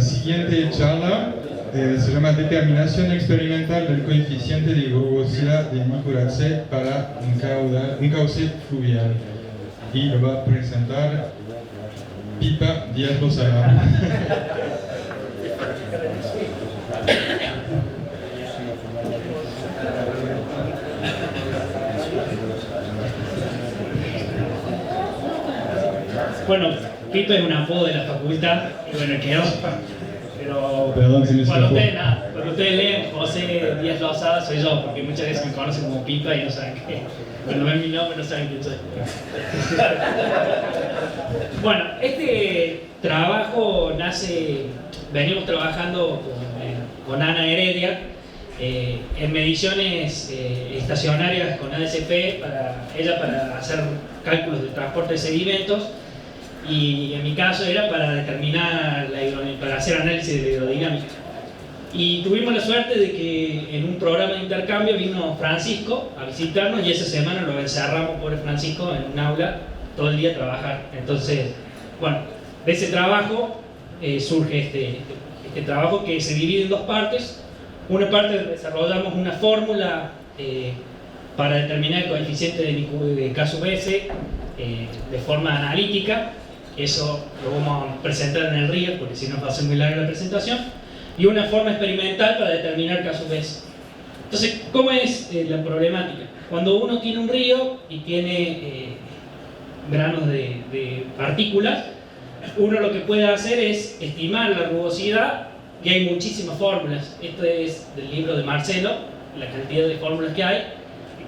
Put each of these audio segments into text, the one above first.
siguiente charla se llama Determinación experimental del coeficiente de rugosidad de Nicorazet para un cauce fluvial. Y lo va a presentar Pipa Díaz Lozada. Bueno, Pipa es un apodo de la facultad, y bueno, quedó. Pero Perdón si me cuando escapó. ustedes leen José Díaz Lozada, soy yo, porque muchas veces me conocen como Pipa y no saben qué. Cuando ven mi nombre no saben quién soy. Bueno, este trabajo nace, venimos trabajando con Ana Heredia en mediciones estacionarias con ADCP para hacer cálculos de transporte de sedimentos, y en mi caso era para determinar para hacer análisis de la hidrodinámica. Y tuvimos la suerte de que en un programa de intercambio vino Francisco a visitarnos, y esa semana lo encerramos, pobre Francisco, en un aula todo el día a trabajar. Entonces, bueno, de ese trabajo surge este trabajo, que se divide en dos partes. Una parte desarrollamos una fórmula para determinar el coeficiente de K sub S de forma analítica. Eso lo vamos a presentar en el río, porque si no va a ser muy larga la presentación. Y una forma experimental para determinar K sub S. Entonces, ¿cómo es la problemática? Cuando uno tiene un río y tiene granos de partículas, uno lo que puede hacer es estimar la rugosidad, y hay muchísimas fórmulas. Esto es del libro de Marcelo, la cantidad de fórmulas que hay.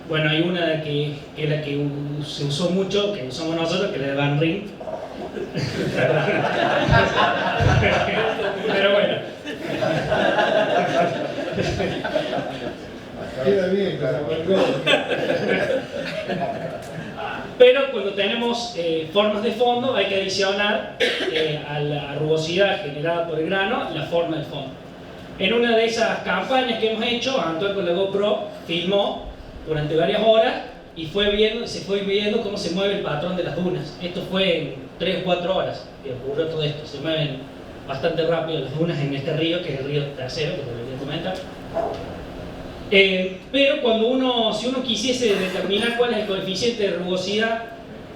Bueno, hay una que es la que se usó mucho, que usamos nosotros, que es la de Van Ryn. Pero bueno. Queda bien, Pero cuando tenemos formas de fondo, hay que adicionar a la rugosidad generada por el grano la forma del fondo. En una de esas campañas que hemos hecho, Antoine con la GoPro filmó durante varias horas y se fue viendo cómo se mueve el patrón de las dunas. Esto fue en 3 o 4 horas que ocurrió todo esto. Se mueven bastante rápido las dunas en este río, que es el río Tercero, que te lo voy a comentar. Pero si uno quisiese determinar cuál es el coeficiente de rugosidad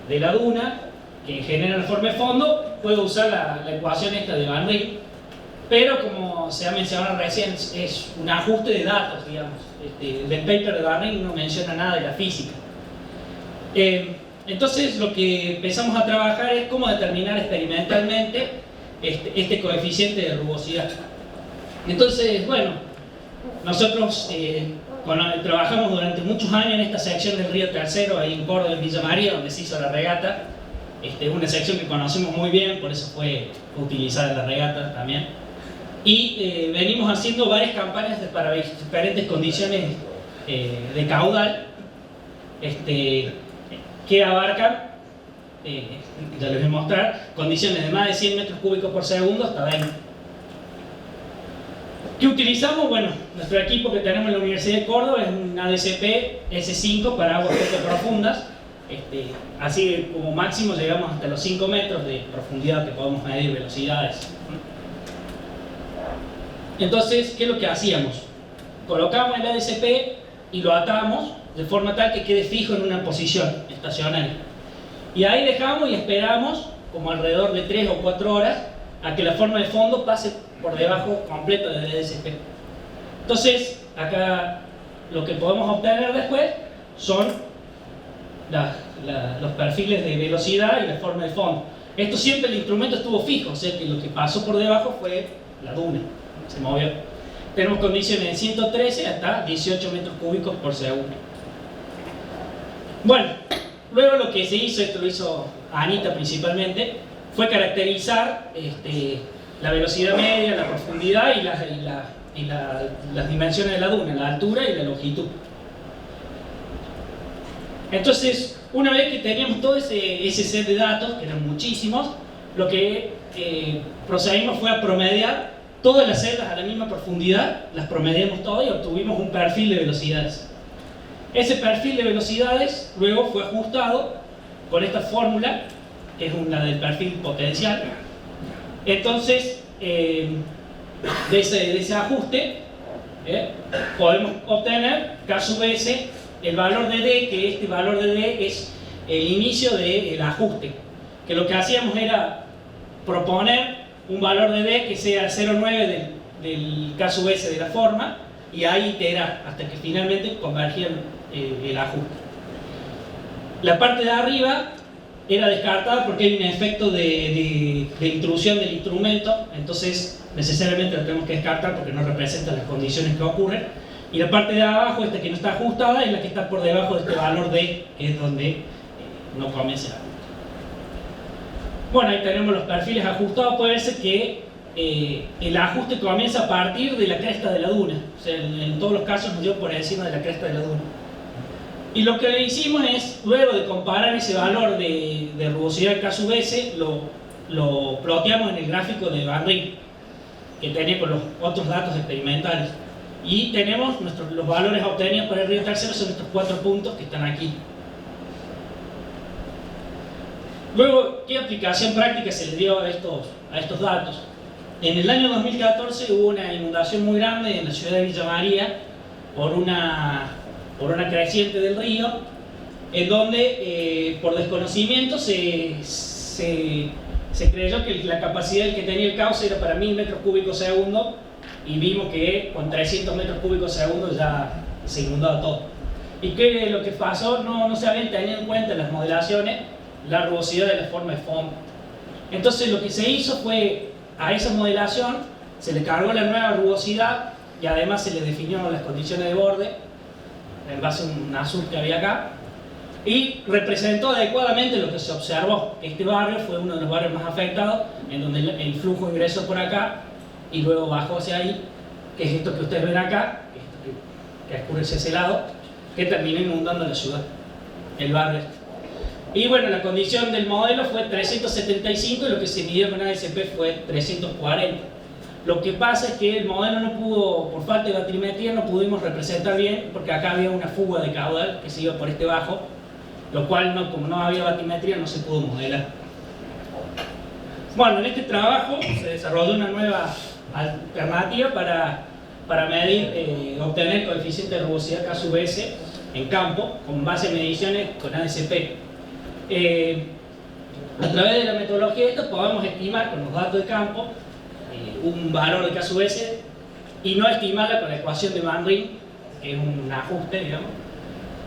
de la duna que genera la forma de fondo, puede usar la ecuación esta de Van Ryn, pero como se ha mencionado recién, es un ajuste de datos, digamos. Del paper de Van Ryn no menciona nada de la física. Entonces lo que empezamos a trabajar es cómo determinar experimentalmente este coeficiente de rugosidad. Entonces, bueno, nosotros trabajamos durante muchos años en esta sección del río Tercero, ahí en Córdoba, en Villa María, donde se hizo la regata. Una sección que conocemos muy bien, por eso fue utilizada en la regata también. Y venimos haciendo varias campañas para diferentes condiciones de caudal, que abarcan, ya les voy a mostrar, condiciones de más de 100 metros cúbicos por segundo hasta 20. ¿Qué utilizamos? Bueno, nuestro equipo que tenemos en la Universidad de Córdoba es un ADCP S5 para aguas poco profundas. Así como máximo llegamos hasta los 5 metros de profundidad que podemos medir velocidades. Entonces, ¿qué es lo que hacíamos? Colocamos el ADCP y lo atamos de forma tal que quede fijo en una posición estacionaria. Y ahí dejamos y esperamos como alrededor de 3 o 4 horas a que la forma de fondo pase por debajo completo del ADCP. Entonces, acá lo que podemos obtener después son los perfiles de velocidad y la forma de fondo. Esto siempre el instrumento estuvo fijo, o sea que lo que pasó por debajo fue la duna, se movió. Tenemos condiciones de 113 hasta 18 metros cúbicos por segundo. Bueno, luego lo que se hizo, esto lo hizo Anita principalmente, fue caracterizar la velocidad media, la profundidad y las dimensiones de la duna, la altura y la longitud. Entonces, una vez que teníamos todo ese set de datos, que eran muchísimos, lo que procedimos fue a promediar todas las celdas a la misma profundidad, las promediamos todas y obtuvimos un perfil de velocidades. Ese perfil de velocidades luego fue ajustado con esta fórmula, que es una del perfil potencial. Entonces, de ese ajuste, podemos obtener K sub S el valor de D, que este valor de D es el inicio del ajuste, que lo que hacíamos era proponer un valor de D que sea 0,9 del K sub S de la forma, y ahí iterar hasta que finalmente convergía el ajuste. La parte de arriba era descartada porque hay un efecto de intrusión del instrumento, entonces necesariamente lo tenemos que descartar porque no representa las condiciones que ocurren. Y la parte de abajo, esta que no está ajustada, es la que está por debajo de este valor D, que es donde no comienza el ajuste. Bueno, ahí tenemos los perfiles ajustados. Puede ser que el ajuste comienza a partir de la cresta de la duna, o sea, en todos los casos nos dio por encima de la cresta de la duna. Y lo que hicimos es, luego de comparar ese valor de rugosidad K sub S, lo ploteamos en el gráfico de Van Ryn, que tenía con los otros datos experimentales. Y tenemos los valores obtenidos por el río Tercero, son estos 4 puntos que están aquí. Luego, ¿qué aplicación práctica se le dio a estos datos? En el año 2014 hubo una inundación muy grande en la ciudad de Villa María por una creciente del río, en donde por desconocimiento se creyó que la capacidad que tenía el cauce era para 1000 metros cúbicos segundo, y vimos que con 300 metros cúbicos segundo ya se inundaba todo. Y que lo que pasó, no se habían tenido en cuenta en las modelaciones la rugosidad de la forma de fondo. Entonces lo que se hizo fue, a esa modelación se le cargó la nueva rugosidad y además se le definió las condiciones de borde en base a un azul que había acá, y representó adecuadamente lo que se observó. Este barrio fue uno de los barrios más afectados, en donde el flujo ingresó por acá y luego bajó hacia ahí, que es esto que ustedes ven acá, que escurece ese lado, que terminó inundando la ciudad, el barrio. Y bueno, la condición del modelo fue 375 y lo que se midió con ASP fue 340. Lo que pasa es que el modelo no pudo, por falta de batimetría, no pudimos representar bien, porque acá había una fuga de caudal que se iba por este bajo, lo cual, como no había batimetría, no se pudo modelar. Bueno, en este trabajo se desarrolló una nueva alternativa para medir, obtener coeficiente de rugosidad K sub S en campo, con base en mediciones con ASP. A través de la metodología de esto podemos estimar con los datos de campo un valor de K sub S y no estimarla con la ecuación de Van Ryn, que es un ajuste, digamos.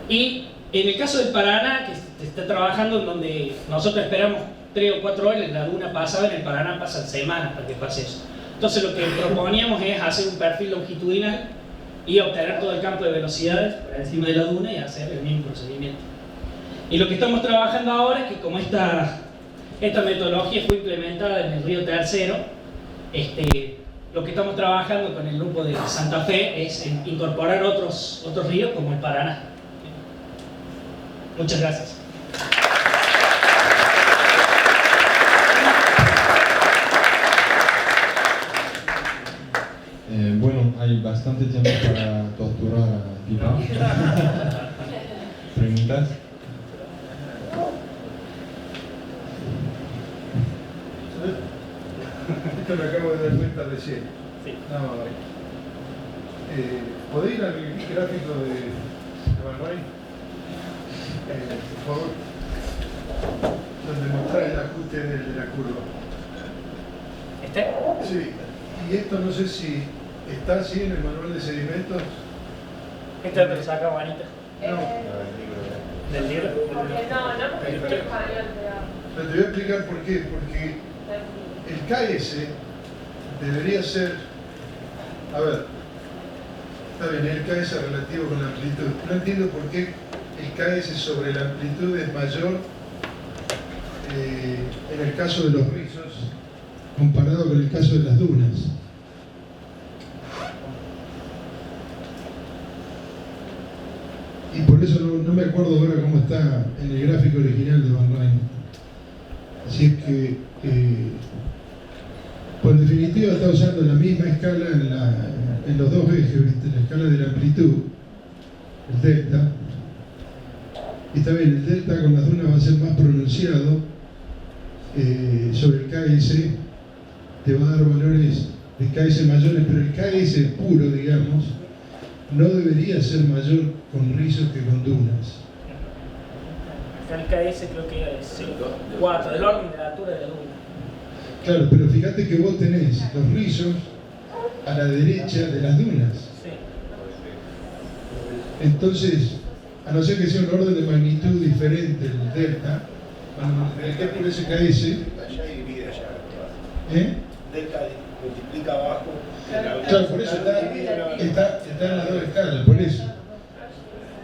Y en el caso del Paraná, que se está trabajando en donde nosotros esperamos 3 o 4 horas, en la duna pasada, en el Paraná pasan semanas para que pase eso. Entonces lo que proponíamos es hacer un perfil longitudinal y obtener todo el campo de velocidades por encima de la duna y hacer el mismo procedimiento. Y lo que estamos trabajando ahora es que, como esta metodología fue implementada en el río Tercero, lo que estamos trabajando con el grupo de Santa Fe es incorporar otros ríos como el Paraná. Muchas gracias. Bueno, hay bastante tiempo para torturar a Pipa. ¿Preguntas? Esto me acabo de dar cuenta recién. Sí. ¿Podéis ir al gráfico de Van Ryn? Por favor. Donde mostrar el ajuste de la curva. Sí. Y esto no sé si está así en el manual de sedimentos. ¿Esto te lo saca Juanita? No. ¿Del libro? Pero te voy a explicar por qué. Porque el KS debería ser, a ver, está bien, el KS relativo con la amplitud. No entiendo por qué el KS sobre la amplitud es mayor en el caso de los rizos comparado con el caso de las dunas. Y por eso no me acuerdo ahora cómo está en el gráfico original de Van Ryn. Así es que, por definitiva, está usando la misma escala en los dos ejes, ¿viste? La escala de la amplitud, el delta. Y está bien, el delta con las dunas va a ser más pronunciado sobre el KS te va a dar valores de KS mayores, pero el KS puro, digamos, no debería ser mayor con rizos que con dunas. Acá el KS creo que es 4, del orden de la altura de la duna. Claro, pero fíjate que vos tenés los rizos a la derecha de las dunas. Sí. Entonces, a no ser que sea un orden de magnitud diferente el delta, el que por ese KS, Allá divide allá. Delta multiplica abajo. Claro, por eso está en las dos escalas, por eso.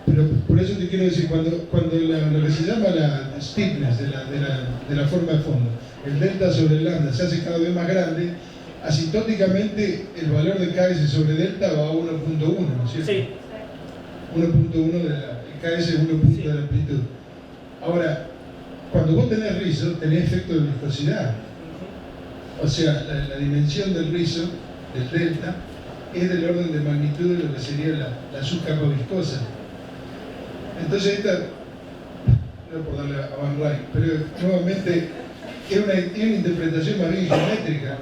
Pero por eso te quiero decir, cuando lo que se llama la steepness de la forma de fondo, el delta sobre el lambda se hace cada vez más grande, asintóticamente el valor de KS sobre delta va a 1.1, ¿no es cierto? Sí. 1.1 de el KS es 1 punto de la amplitud. Ahora, cuando vos tenés rizo, tenés efecto de viscosidad. O sea, la dimensión del rizo, del delta, es del orden de magnitud de lo que sería la subcapa viscosa. Entonces esta, no por darle a Van Rijn, pero nuevamente es una interpretación más bien geométrica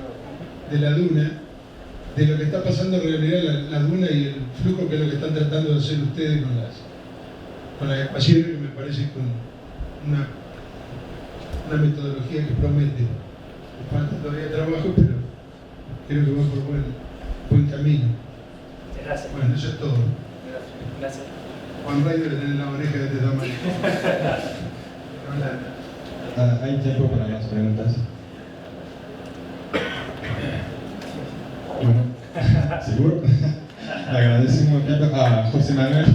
de la duna, de lo que está pasando en realidad la duna y el flujo, que es lo que están tratando de hacer ustedes con las ecuaciones, que me parece con una metodología que promete. Me falta todavía trabajo, pero creo que va por buen camino. Gracias. Bueno, eso es todo. Gracias. Juan Ray debe tener la oreja de este tamaño. Hay tiempo para más preguntas. Bueno, seguro. Agradecemos a José Manuel.